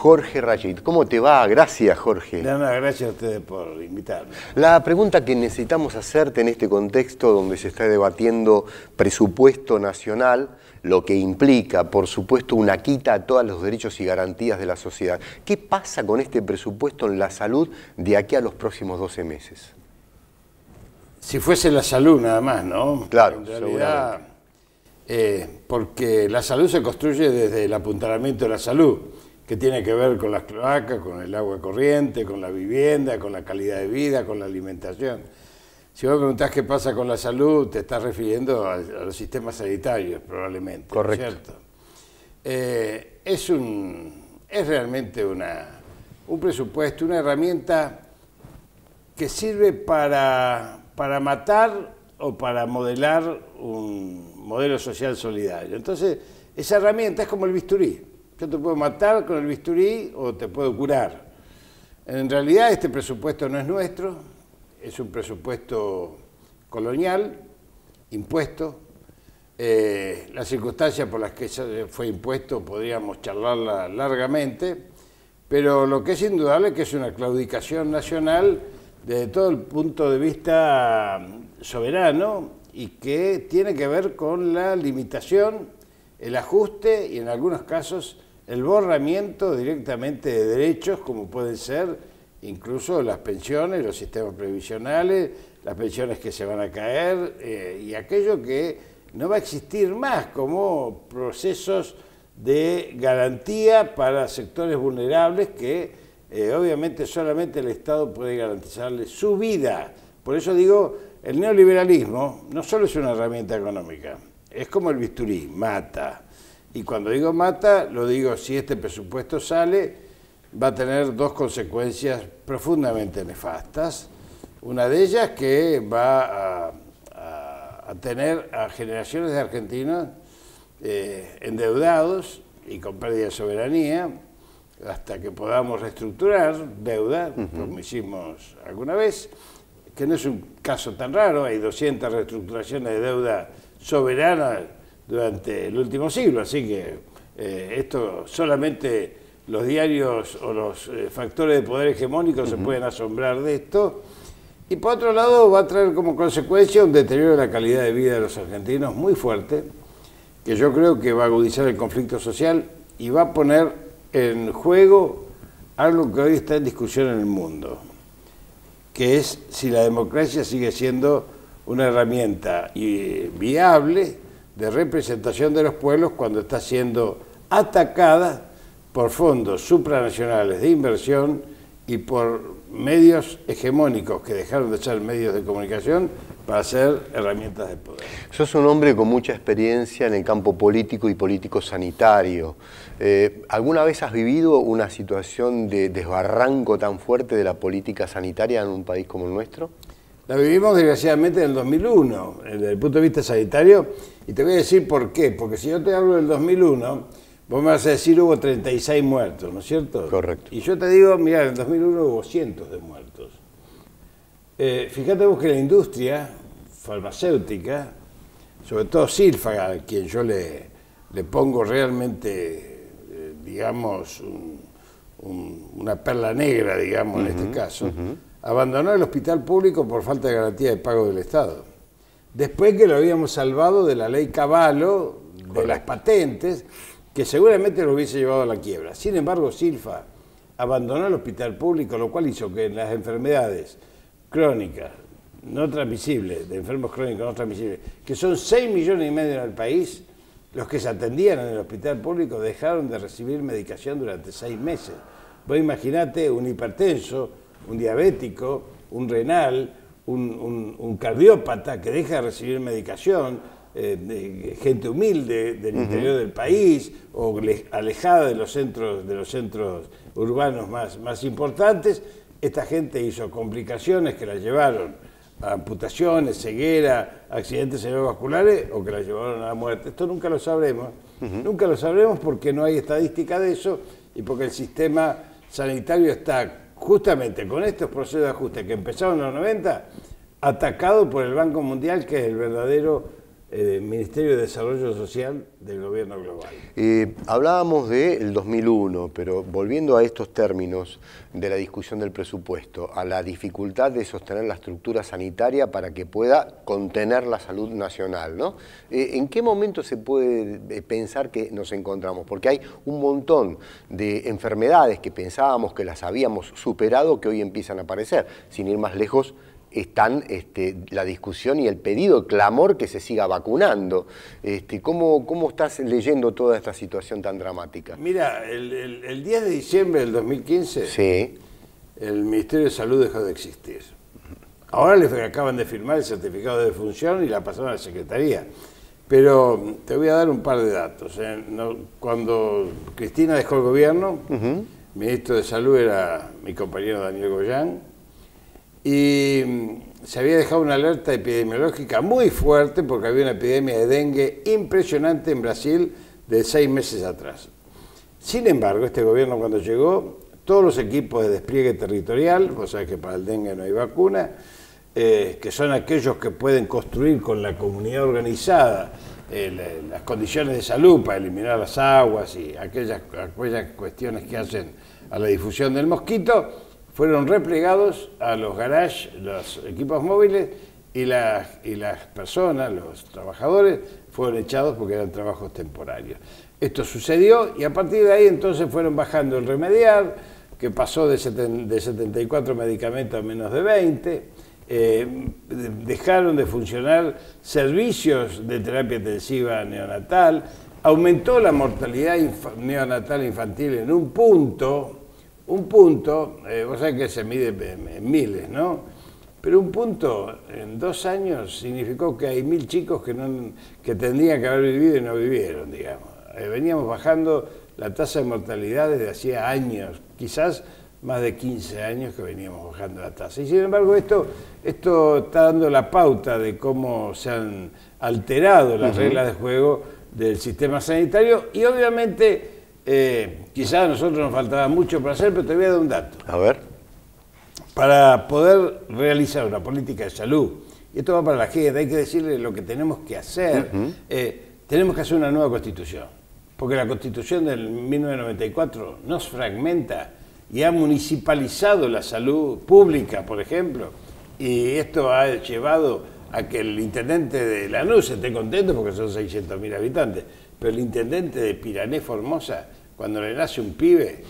Jorge Rachid. ¿Cómo te va? Gracias, Jorge. No, gracias a ustedes por invitarme. La pregunta que necesitamos hacerte en este contexto donde se está debatiendo presupuesto nacional, lo que implica, por supuesto, una quita a todos los derechos y garantías de la sociedad. ¿Qué pasa con este presupuesto en la salud de aquí a los próximos 12 meses? Si fuese la salud nada más, ¿no? Claro, en realidad, porque la salud se construye desde el apuntalamiento de la salud, que tiene que ver con las cloacas, con el agua corriente, con la vivienda, con la calidad de vida, con la alimentación. Si vos me preguntás qué pasa con la salud, te estás refiriendo a los sistemas sanitarios, probablemente. Correcto. ¿Cierto? Es realmente un presupuesto, una herramienta que sirve para matar o para modelar un modelo social solidario. Entonces, esa herramienta es como el bisturí. Yo te puedo matar con el bisturí o te puedo curar. En realidad, este presupuesto no es nuestro, es un presupuesto colonial, impuesto. Las circunstancias por las que fue impuesto podríamos charlarla largamente, pero lo que es indudable es que es una claudicación nacional desde todo el punto de vista soberano y que tiene que ver con la limitación, el ajuste y en algunos casos el borramiento directamente de derechos como pueden ser incluso las pensiones, los sistemas previsionales, las pensiones que se van a caer y aquello que no va a existir más como procesos de garantía para sectores vulnerables que obviamente solamente el Estado puede garantizarles su vida. Por eso digo, el neoliberalismo no solo es una herramienta económica, es como el bisturí, mata. Y cuando digo mata, lo digo si este presupuesto sale, va a tener dos consecuencias profundamente nefastas. Una de ellas que va a tener a generaciones de argentinos endeudados y con pérdida de soberanía, hasta que podamos reestructurar deuda, como hicimos alguna vez, que no es un caso tan raro, hay 200 reestructuraciones de deuda soberana durante el último siglo, así que esto solamente los diarios o los factores de poder hegemónico se pueden asombrar de esto. Y por otro lado va a traer como consecuencia un deterioro de la calidad de vida de los argentinos muy fuerte, que yo creo que va a agudizar el conflicto social y va a poner en juego algo que hoy está en discusión en el mundo, que es si la democracia sigue siendo una herramienta viable de representación de los pueblos cuando está siendo atacada por fondos supranacionales de inversión y por medios hegemónicos que dejaron de ser medios de comunicación para ser herramientas de poder. Sos un hombre con mucha experiencia en el campo político y político-sanitario. ¿Alguna vez has vivido una situación de desbarranco tan fuerte de la política sanitaria en un país como el nuestro? La vivimos desgraciadamente en el 2001, desde el punto de vista sanitario, y te voy a decir por qué. Porque si yo te hablo del 2001, vos me vas a decir hubo 36 muertos, ¿no es cierto? Correcto. Y yo te digo, mira, en el 2001 hubo cientos de muertos. Fíjate vos que la industria farmacéutica, sobre todo Silfa, a quien yo le pongo realmente, digamos, una perla negra, digamos, en este caso, abandonó el hospital público por falta de garantía de pago del Estado. Después que lo habíamos salvado de la ley Cavallo, de las patentes, que seguramente lo hubiese llevado a la quiebra. Sin embargo, Silfa abandonó el hospital público, lo cual hizo que en las enfermedades crónicas, no transmisibles, de enfermos crónicos no transmisibles, que son 6,5 millones en el país, los que se atendían en el hospital público dejaron de recibir medicación durante 6 meses. Vos imaginate un hipertenso, un diabético, un renal, un cardiópata que deja de recibir medicación, gente humilde del interior del país o alejada de los centros urbanos más importantes. Esta gente hizo complicaciones que la llevaron a amputaciones, ceguera, accidentes cerebrovasculares o que la llevaron a la muerte. Esto nunca lo sabremos. Nunca lo sabremos porque no hay estadística de eso y porque el sistema sanitario está justamente con estos procesos de ajuste que empezaron en los 90, atacado por el Banco Mundial, que es el verdadero Ministerio de Desarrollo Social del gobierno global. Hablábamos del 2001, pero volviendo a estos términos de la discusión del presupuesto, a la dificultad de sostener la estructura sanitaria para que pueda contener la salud nacional, ¿no? ¿En qué momento se puede pensar que nos encontramos? Porque hay un montón de enfermedades que pensábamos que las habíamos superado que hoy empiezan a aparecer. Sin ir más lejos, están la discusión y el pedido, el clamor que se siga vacunando. ¿Cómo estás leyendo toda esta situación tan dramática? Mira, el 10 de diciembre del 2015, sí, el Ministerio de Salud dejó de existir. Ahora les acaban de firmar el certificado de defunción y la pasaron a la Secretaría. Pero te voy a dar un par de datos. Cuando Cristina dejó el gobierno, ministro de Salud era mi compañero Daniel Goyán, y se había dejado una alerta epidemiológica muy fuerte porque había una epidemia de dengue impresionante en Brasil de 6 meses atrás. Sin embargo, este gobierno cuando llegó, todos los equipos de despliegue territorial, vos sabés que para el dengue no hay vacuna, que son aquellos que pueden construir con la comunidad organizada las condiciones de salud para eliminar las aguas y aquellas cuestiones que hacen a la difusión del mosquito, fueron replegados a los garages, los equipos móviles, y las personas, los trabajadores, fueron echados porque eran trabajos temporarios. Esto sucedió y a partir de ahí entonces fueron bajando el remediar, que pasó de 74 medicamentos a menos de 20, dejaron de funcionar servicios de terapia intensiva neonatal, aumentó la mortalidad neonatal infantil en un punto, vos sabés que se mide en miles, ¿no? Pero un punto en 2 años significó que hay 1000 chicos que tendrían que haber vivido y no vivieron, digamos. Veníamos bajando la tasa de mortalidad desde hacía años, quizás más de 15 años que veníamos bajando la tasa. Y sin embargo esto está dando la pauta de cómo se han alterado las reglas de juego del sistema sanitario y obviamente quizás a nosotros nos faltaba mucho para hacer, pero te voy a dar un dato. A ver. Para poder realizar una política de salud, y esto va para la gente, hay que decirle lo que tenemos que hacer, tenemos que hacer una nueva constitución, porque la constitución del 1994 nos fragmenta y ha municipalizado la salud pública, por ejemplo, y esto ha llevado a que el intendente de Lanús esté contento porque son 600.000 habitantes, pero el intendente de Pirané Formosa, cuando le nace un pibe,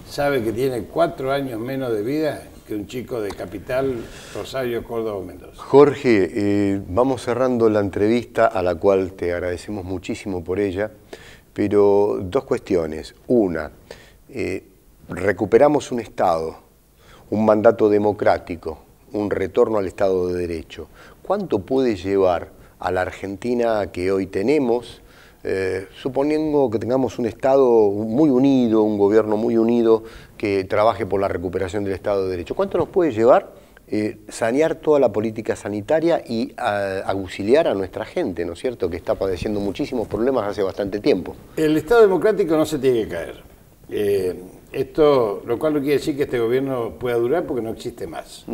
sabe que tiene 4 años menos de vida que un chico de Capital, Rosario, Córdoba o Mendoza. Jorge, vamos cerrando la entrevista, a la cual te agradecemos muchísimo por ella, pero 2 cuestiones. Una, recuperamos un Estado, un mandato democrático, un retorno al Estado de Derecho. ¿Cuánto puede llevar a la Argentina que hoy tenemos, suponiendo que tengamos un Estado muy unido, un gobierno muy unido que trabaje por la recuperación del Estado de Derecho? ¿Cuánto nos puede llevar sanear toda la política sanitaria y auxiliar a nuestra gente, ¿no es cierto?, que está padeciendo muchísimos problemas hace bastante tiempo? El Estado democrático no se tiene que caer. Esto, lo cual no quiere decir que este gobierno pueda durar porque no existe más.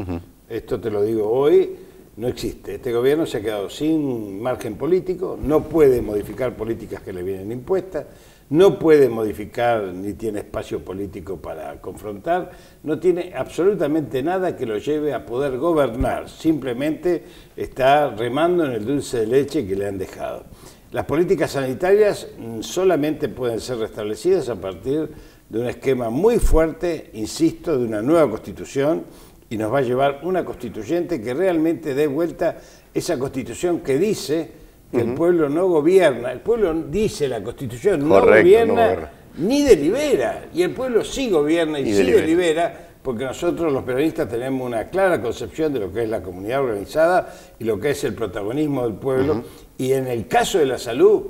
Esto te lo digo hoy, no existe. Este gobierno se ha quedado sin margen político, no puede modificar políticas que le vienen impuestas, no puede modificar ni tiene espacio político para confrontar, no tiene absolutamente nada que lo lleve a poder gobernar, simplemente está remando en el dulce de leche que le han dejado. Las políticas sanitarias solamente pueden ser restablecidas a partir de un esquema muy fuerte, insisto, de una nueva constitución, y nos va a llevar una constituyente que realmente dé vuelta esa constitución que dice que el pueblo no gobierna. El pueblo dice la constitución, no gobierna ni delibera, y el pueblo sí gobierna y sí delibera, porque nosotros los peronistas tenemos una clara concepción de lo que es la comunidad organizada y lo que es el protagonismo del pueblo, y en el caso de la salud,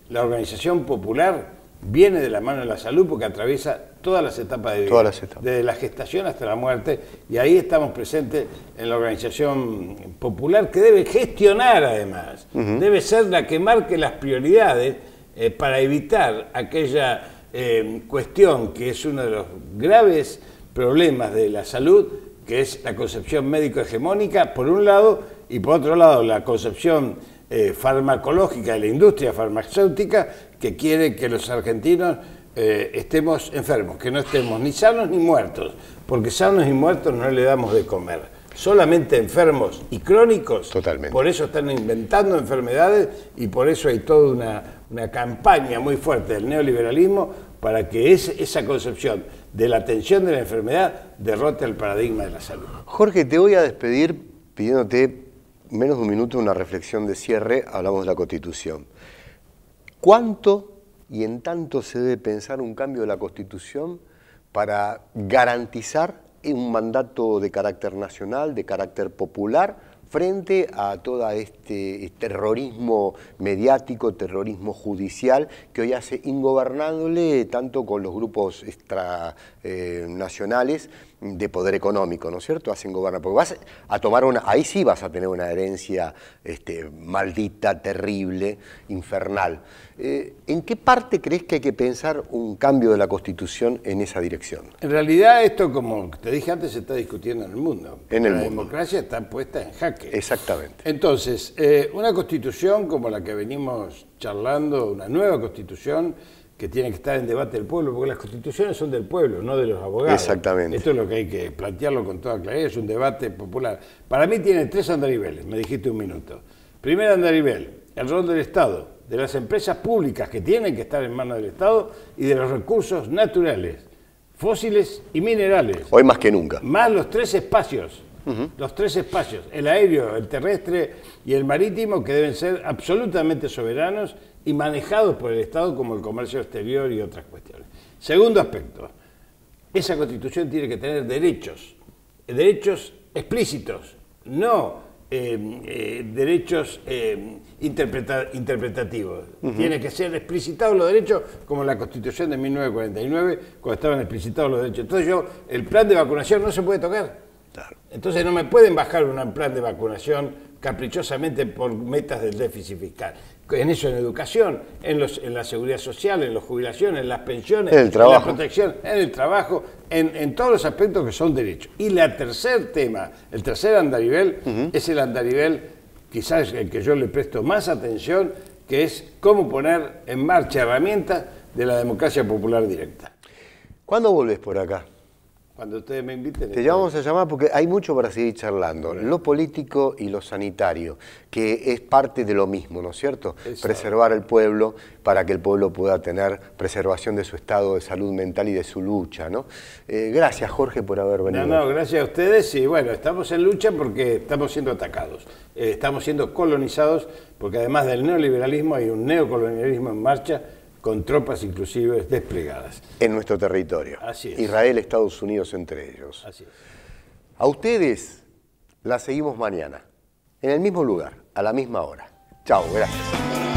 la organización popular viene de la mano de la salud porque atraviesa todas las etapas de vida, desde la gestación hasta la muerte, y ahí estamos presentes en la organización popular que debe gestionar además, debe ser la que marque las prioridades para evitar aquella cuestión que es uno de los graves problemas de la salud, que es la concepción médico-hegemónica, por un lado, y por otro lado, la concepción farmacológica de la industria farmacéutica que quiere que los argentinos estemos enfermos, que no estemos ni sanos ni muertos, porque sanos y muertos no le damos de comer. Solamente enfermos y crónicos. Totalmente. Por eso están inventando enfermedades y por eso hay toda una campaña muy fuerte del neoliberalismo para que esa concepción de la atención de la enfermedad derrote el paradigma de la salud. Jorge, te voy a despedir pidiéndote menos de un minuto una reflexión de cierre. Hablamos de la Constitución. ¿Cuánto y en tanto se debe pensar un cambio de la Constitución para garantizar un mandato de carácter nacional, de carácter popular, frente a todo este terrorismo mediático, terrorismo judicial, que hoy hace ingobernable tanto con los grupos extranacionales de poder económico, ¿no es cierto? Hacen gobernar, porque vas a tomar ahí sí vas a tener una herencia maldita, terrible, infernal. ¿En qué parte crees que hay que pensar un cambio de la Constitución en esa dirección? En realidad esto, como te dije antes, se está discutiendo en el mundo. En el la mundo. democracia está puesta en jaque. Exactamente. Entonces, una Constitución como la que venimos charlando, una nueva Constitución que tiene que estar en debate del pueblo, porque las constituciones son del pueblo, no de los abogados. Exactamente. Esto es lo que hay que plantearlo con toda claridad, es un debate popular. Para mí tiene 3 andariveles, me dijiste un minuto. Primer andarivel, el rol del Estado, de las empresas públicas que tienen que estar en manos del Estado y de los recursos naturales, fósiles y minerales. Hoy más que nunca. Más los 3 espacios. Los 3 espacios, el aéreo, el terrestre y el marítimo, que deben ser absolutamente soberanos y manejados por el Estado, como el comercio exterior y otras cuestiones. Segundo aspecto, esa Constitución tiene que tener derechos explícitos, no derechos interpretativos. Tiene que ser explicitados los derechos, como en la Constitución de 1949, cuando estaban explicitados los derechos. Entonces el plan de vacunación no se puede tocar. Claro. Entonces no me pueden bajar un plan de vacunación caprichosamente por metas del déficit fiscal. En eso, en educación, en la seguridad social, en las jubilaciones, en las pensiones, en la protección, en el trabajo, en todos los aspectos que son derechos. Y el tercer andarivel, es el andarivel, quizás el que yo le presto más atención, que es cómo poner en marcha herramientas de la democracia popular directa. ¿Cuándo volvés por acá? Cuando ustedes me inviten. Te llamamos a llamar porque hay mucho para seguir charlando. Lo político y lo sanitario, que es parte de lo mismo, ¿no es cierto? Eso. Preservar al pueblo para que el pueblo pueda tener preservación de su estado de salud mental y de su lucha, ¿no? Gracias, Jorge, por haber venido. No, gracias a ustedes. Y bueno, estamos en lucha porque estamos siendo atacados. Estamos siendo colonizados porque además del neoliberalismo hay un neocolonialismo en marcha, con tropas inclusive desplegadas. En nuestro territorio. Así es. Israel, Estados Unidos entre ellos. Así es. A ustedes la seguimos mañana, en el mismo lugar, a la misma hora. Chao, gracias.